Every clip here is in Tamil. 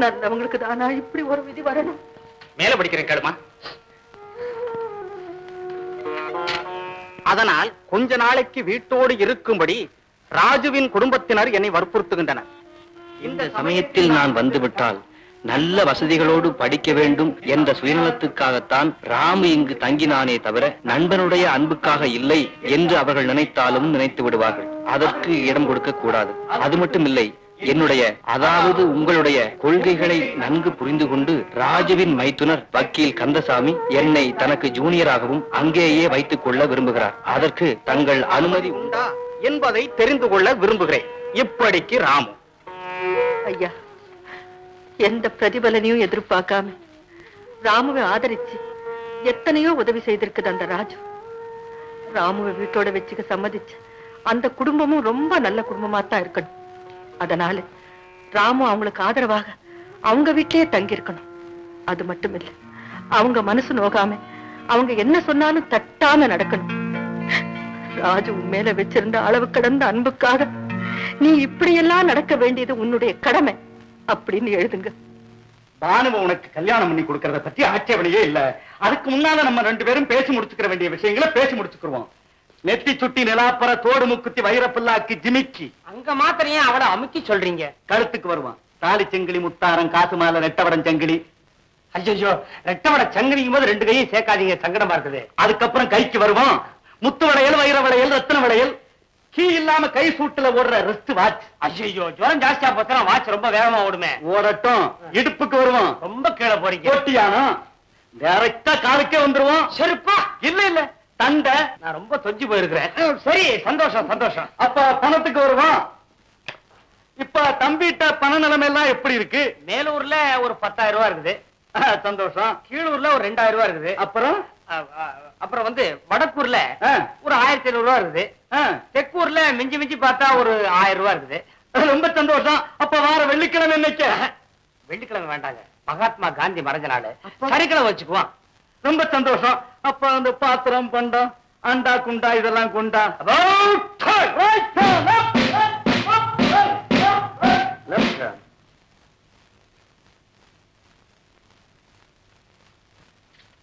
நல்லவங்களுக்கு தானா இப்படி ஒரு விதி வரணும்? மேல படிக்கிறேன் கேளுமா. அதனால் கொஞ்ச நாளைக்கு வீட்டோடு இருக்கும்படி ராஜுவின் குடும்பத்தினர் என்னை வற்புறுத்துகின்றனர். இந்த சமயத்தில் நான் வந்துவிட்டால் நல்ல வசதிகளோடு படிக்க வேண்டும் என்ற சுயநலத்துக்காகத்தான் ராமு இங்கு தங்கினானே தவிர நண்பனுடைய அன்புக்காக இல்லை என்று அவர்கள் நினைத்தாலும் நினைத்து விடுவார்கள். அதற்கு இடம் கொடுக்க கூடாது. அது மட்டும் இல்லை, என்னுடைய அதாவது உங்களுடைய கொள்கைகளை நன்கு புரிந்து கொண்டு ராஜுவின் மைத்துனர் வக்கீல் கந்தசாமி என்னை தனக்கு ஜூனியராகவும் அங்கேயே வைத்துக் கொள்ள விரும்புகிறார். அதற்கு தங்கள் அனுமதி உண்டா என்பதை தெரிந்து கொள்ள விரும்புகிறேன். இப்படிக்கு ராமு. ஐயா, எந்த பிரதிபலனையும் எதிர்பார்க்காம ராமுவை ஆதரிச்சு எத்தனையோ உதவி செய்திருக்குது அந்த ராஜு. ராமுவை வீட்டோட வச்சுக்க சம்மதிச்சு அந்த குடும்பமும் ரொம்ப நல்ல குடும்பமா தான் இருக்கணும். அதனால ராமு அவங்களுக்கு ஆதரவாக அவங்க வீட்டிலேயே தங்கி இருக்கணும். அது மட்டும் இல்ல, அவங்க மனசு நோகாம அவங்க என்ன சொன்னாலும் தட்டாம நடக்கணும். ராஜு மேல வச்சிருந்த அளவு கடந்த அன்புக்காக நீ இப்படியெல்லாம் நடக்க வேண்டியது உன்னுடைய கடமை அப்படின்னு எழுதுங்க. பானுவ உனக்கு கல்யாணம் பண்ணி கொடுக்கறத பத்தி ஆட்சேபனையே இல்ல. அதுக்கு முன்னால நம்ம 2 பேரும் பேசி முடிச்சுக்கிற வேண்டிய விஷயங்களை பேசி முடிச்சுக்குருவோம். நெத்தி சுட்டி நிலாப்பற தோடு முக்குத்தி வைரப்புல்லாக்கு ஜிமிக்கி அங்க மாத்திரையே அவளை அமுக்கி சொல்றீங்க. கழுத்துக்கு வருவான் தாலி செங்கிலி முத்தாரம் காசு மாலை ரெட்டவடம் சங்கிலி. ஐயோ, ரெட்டவட சங்கிலிக்கும் போது 2 கையும் சேர்க்காதீங்க, சங்கடமா இருக்குது. அதுக்கப்புறம் கைக்கு வருவான் முத்து வளையல் வைர வளையல் ரத்தின வளையல். கீ இல்லாம கை சூட்டுல ஓடுற ரிஸ்ட் வாட்ச். ஐயோ, ஜுரம் ஜாஸ்தியா போச்சுனா வாட்ச் ரொம்ப வேகமா ஓடுமே. ஓடட்டும். இடுப்புக்கு வருவான். ரொம்ப கீழே போறீங்க. போட்டியானோ டைரக்டா காலுக்கே வந்துருவோம். செருப்பா? இல்ல இல்ல, தண்டை. நான் ரொம்ப தொஞ்சு போயிருக்கிறேன். சரி, சந்தோஷம் சந்தோஷம். அப்ப பணத்துக்கு வருவான். இப்ப தம்பிட்ட பண நிலைமை எல்லாம் எப்படி இருக்கு? மேலூர்ல ஒரு 10,000 ரூபாய் இருக்குது. சந்தோஷம். கீழூர்ல ஒரு 2,000 ரூபாய் இருக்குது. அப்புறம் வந்து வடக்கூர்ல ஒரு 1,500 ரூபாய் இருக்குது. தெற்கூர்ல மிஞ்சி மிஞ்சி பார்த்தா ஒரு 1000 ரூபாய் இருக்குது. ரொம்ப சந்தோஷம். அப்ப வார வெள்ளிக்கிழமை என்னைக்கு? வெள்ளிக்கிழமை வேண்டாங்க, மகாத்மா காந்தி மறைஞ்ச நாள். சனிக்கிழமை வச்சுக்குவான். ரொம்ப சந்தோஷம். அப்ப அந்த பாத்திரம் பண்டம் அண்டா குண்டா இதெல்லாம் கொண்டா.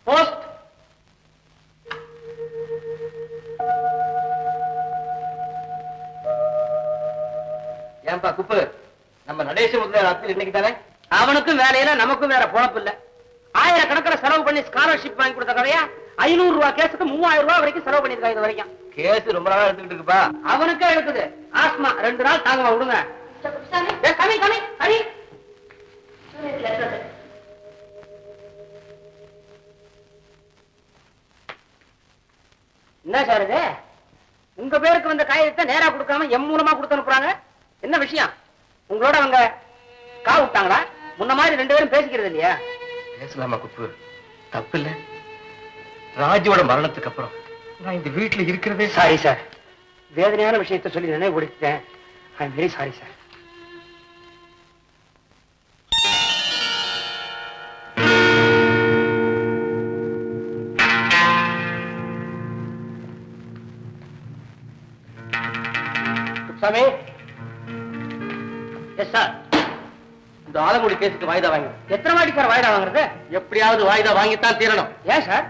போஸ்ட். ஏன்பா குப்பு, நம்ம நடேச முதலியார் ஆட்கள் இன்னைக்கு தானே? அவனுக்கும் வேலையில நமக்கும் வேற பொழப்பு இல்ல. 1000 கணக்கில் செலவு பண்ணி ஸ்காலர்ஷிப் வாங்கி கொடுத்த கதையா 500 ரூபாய் கேஸுக்கு 3000 ரூபாய் வரைக்கும் செலவு பண்ணிருக்காங்க இது வரைக்கும். கேஸ் ரொம்ப நாளா எடுத்துக்கிட்டு இருக்குப்பா. அவனுக்கே இருக்குது ஆஸ்மா. 2 நாள் தாங்கமா விடுங்க. கமி கமி கமி. என்ன சார் இது? உங்க பேருக்கு வந்த காயத்தை நேரா கொடுக்காம எம் மூலமா கொடுத்து அனுப்புறாங்க. என்ன விஷயம்? உங்களோட அவங்க கா விட்டாங்களா? முன்ன மாதிரி 2 பேரும் பேசிக்கிறது இல்லையா? பேசலாமா குப்பு? தப்பு இல்ல. ராஜுவோட மரணத்துக்கு அப்புறம் நான் இந்த வீட்டுல இருக்கிறதே. சாரி சார், வேதனையான விஷயத்தை சொல்லி நினைவு கொடுத்தேன். I am very sorry sir. சாமி. Yes sir. இந்த ஆலங்குடி கேஸுக்கு வாய்தா வாங்கி. எத்தனை வாட்டி சார் வாய்தா வாங்குறது? எப்படியாவது வாய்தா வாங்கித்தான் தீரணும். ஏன் சார்?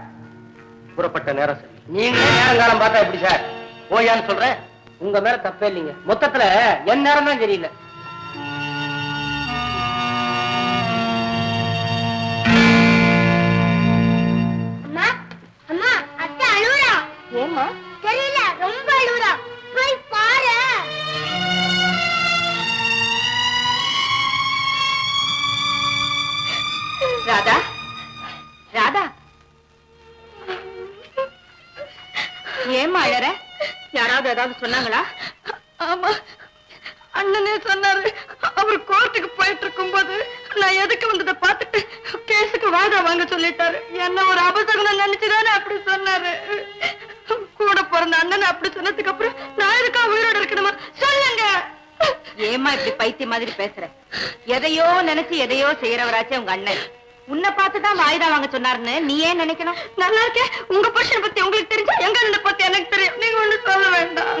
புறப்பட்ட நேரம் சரி. நீங்களே நேரங்காலம் பார்த்தா எப்படி சார்? போயான்னு சொல்றேன். உங்க மேல தப்பே இல்லைங்க. மொத்தத்துல என் நேரம் தான் தெரியல. அம்மா அம்மா, அத்தை அழுறா. ஏம்மா? தெரியல, ரொம்ப அழுறா. போய் பாரு. ராதா, ராதா, ஏம்மா அழற? யாராவது ஏதாவது சொன்னாங்களா? ஆமா, அண்ணனே சொன்னாரு. அவர் கோர்ட்டுக்கு போயிட்டு இருக்கும் போது நான் எதுக்கு வந்ததை பார்த்துட்டு கேஸுக்கு வாய்தா வாங்க சொல்லிட்டாரு. என்ன ஒரு அபசகுனம் நினைச்சுதானே அப்படி சொன்னாரு. கூட பிறந்த அண்ணன் அப்படி சொன்னதுக்கு அப்புறம் நான் இருக்கா உயிரோட இருக்கணுமா? சொல்லுங்க. ஏமா இப்படி பைத்திய மாதிரி பேசுற? எதையோ நினைச்சு எதையோ செய்யறவராச்சே உங்க அண்ணன். உன்னை பார்த்துதான் வாய்தா வாங்க சொன்னாருன்னு நீ ஏன் நினைக்கணும்? நல்லா இருக்கேன். உங்க புருஷனை பத்தி உங்களுக்கு தெரிஞ்சா எங்க அண்ணனை பத்தி எனக்கு தெரியும். நீங்க ஒண்ணு சொல்ல வேண்டாம்.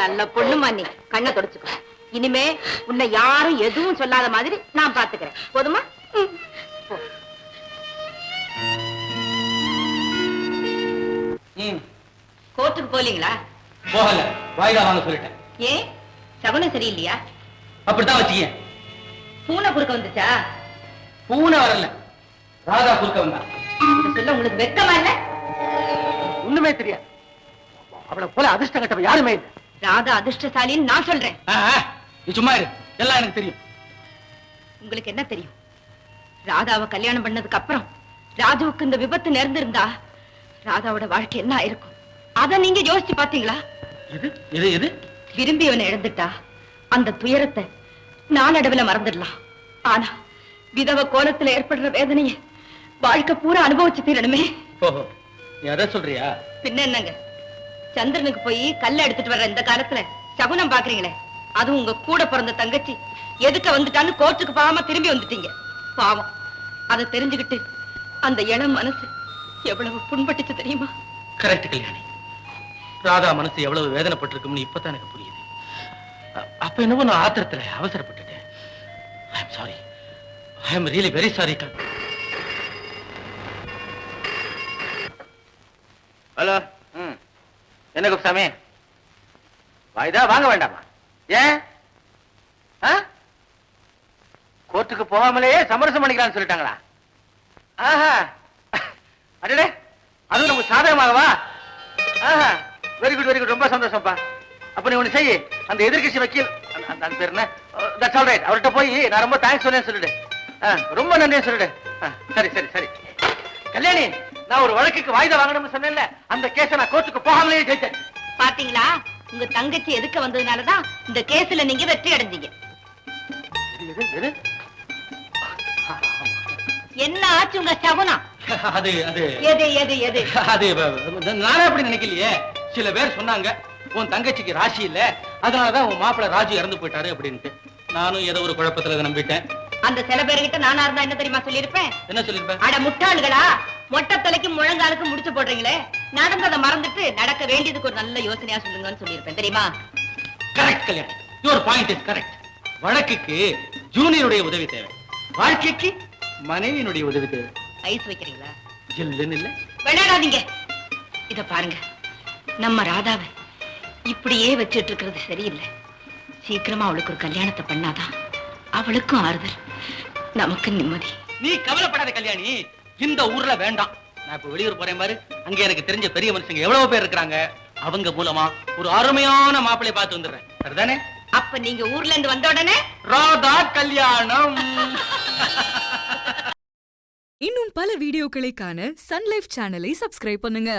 நல்ல பொண்ணுமா நீ. கண்ணை தொடச்சுக்கோ. இனிமே உன்னை யாரும் எதுவும் சொல்லாத மாதிரி நான் பாத்துக்கிறேன். போதுமா? போ. கோர்ட்டுக்கு போலீங்களா? போகல, வாய்தா வாங்க சொல்லிட்டேன். ஏன் சகுனம் சரியில்லையா? அப்படித்தான் வச்சுக்க. பூனை குறுக்க வந்துச்சா? பூனை வரல, ராதா குறுக்க வந்தா. இத சொல்ல உங்களுக்கு வெக்கமா இல்ல? ஒண்ணுமே தெரியாது. அவளை போல அதிர்ஷ்டம் கட்டவ யாருமே இல்லை. ராதா அதிர்ஷ்டசாலின்னு நான் சொல்றேன். நீ சும்மா இரு, எல்லாம் எனக்கு தெரியும். உங்களுக்கு என்ன தெரியும்? ராதாவை கல்யாணம் பண்ணதுக்கு அப்புறம் ராஜுவுக்கு இந்த விபத்து நேர்ந்திருந்தா ராதாவோட வாழ்க்கை என்ன ஆயிருக்கும்? அத நீங்க யோசிச்சு பாத்தீங்களா? எது எது எது? விரும்பியவனை இழந்துட்டா அந்த துயரத்தை நாளடைவுல மறந்துடலாம். ஆனா விதவ கோலத்துல ஏற்படுற வேதனையை வாழ்க்கை பூரா அனுபவிச்சு தீரணுமே. ஓஹோ, நீ அத சொல்றியா? பின்ன என்னங்க, சந்திரனுக்கு போய் கல்ல எடுத்துட்டு வர்ற இந்த காலத்துல சகுனம் பாக்குறீங்களே, அதுவும் உங்க கூட பிறந்த தங்கச்சி எதுக்க வந்துட்டான்னு கோர்ட்டுக்கு போகாம திரும்பி வந்துட்டீங்க. பாவம், அதை தெரிஞ்சுக்கிட்டு அந்த இளம் மனசு எவ்வளவு புண்பட்டுச்சு தெரியுமா? கரெக்ட் கல்யாணி. ராதா மனசு எவ்வளவு வேதனைப்பட்டிருக்கும்னு இப்பதான் எனக்கு புரியுது. அப்ப என்னவோ நான் ஆத்திரத்துல அவசரப்பட்டுட்டேன். I am sorry, I am really very sorry. Hello. என்ன குப்சாமி, வாய்தா வாங்க வேண்டாமா? ஏன் கோர்ட்டுக்கு போகாமலேயே சமரசம் பண்ணிக்கலாம்னு சொல்லிட்டாங்களா? ஆஹா, அடடே, அது நமக்கு சாதகமாகவா? ஆஹா, வெரி குட் வெரி குட், ரொம்ப சந்தோஷம்ப்பா. அப்ப நீ ஒண்ணு செய்ய, அந்த எதிர்கட்சி வக்கீல் அந்த பேர் என்ன, தட்ஸ் ஆல் ரைட், அவர்கிட்ட போய் நான் ரொம்ப தேங்க்ஸ் சொன்னேன்னு சொல்லிடு. ரொம்ப நன்றி சொல்லிடு. சரி சரி சரி. கல்யாணி, நான் ஒரு வழக்குக்கு வாய்தா வாங்கணும்னு சொன்னேன்ல, அந்த கேஸை நான் கோர்ட்டுக்கு போகாமலேயே ஜெயிச்சேன். பாத்தீங்களா, உங்க தங்கச்சி எதுக்க வந்ததுனாலதான் இந்த கேஸ்ல நீங்க வெற்றி அடைஞ்சீங்க. என்ன ஆச்சு உங்க சகுனம்? அது அது எது எது எது? அது நானே அப்படி நினைக்கலையே. சில பேர் சொன்னாங்க உன் தங்கச்சிக்கு ராசி இல்ல, அதனாலதான் உன் மாப்பிள்ள ராஜு இறந்து போயிட்டாரு அப்படின்ட்டு. நானும் ஏதோ ஒரு குழப்பத்துல நம்பிட்டேன். அந்த சில பேர்கிட்ட நானா இருந்தா என்ன தெரியுமா சொல்லிருப்பேன்? என்ன சொல்லிருப்பேன்? அட முட்டாள்களா, மொட்டை தலைக்கு முழங்காலுக்கு முடிச்சு போடுறீங்களே, நடந்ததை மறந்துட்டு நடக்க வேண்டியதுக்கு ஒரு நல்ல யோசனையா சொல்லுங்கன்னு சொல்லிருப்பேன் தெரியுமா? Correct Kalyani, your point is correct. வழக்குக்கு ஜூனியருடைய உதவி தேவை, வாழ்க்கைக்கு மனைவியினுடைய உதவி தேவை. ஐஸ் வைக்கிறீங்களா? இல்லன்னு இல்ல, விளையாடாதீங்க. இத பாருங்க, நம்ம ராதாவை இப்படியே வச்சிட்டு இருக்கிறது சரியில்லை. சீக்கிரமா அவளுக்கு ஒரு கல்யாணத்தை பண்ணாதான் அவளுக்கும் ஆறுதல், நமக்கு நிம்மதி. நீ கவலைப்படாத கல்யாணி, இந்த ஊர்ல வேண்டாம். நான் இப்ப வெளியூர் போறேன் பாரு, அங்க எனக்கு தெரிஞ்ச பெரிய மனுஷங்க எவ்வளவு பேர் இருக்காங்க, அவங்க மூலமா ஒரு அருமையான மாப்பிள்ளை பார்த்து வந்துடுறேன். சரிதானே? அப்ப நீங்க ஊர்ல இருந்து வந்த உடனே ராதா கல்யாணம். இன்னும் பல வீடியோக்களை காண சன் லைஃப் சேனலை சப்ஸ்கிரைப் பண்ணுங்க.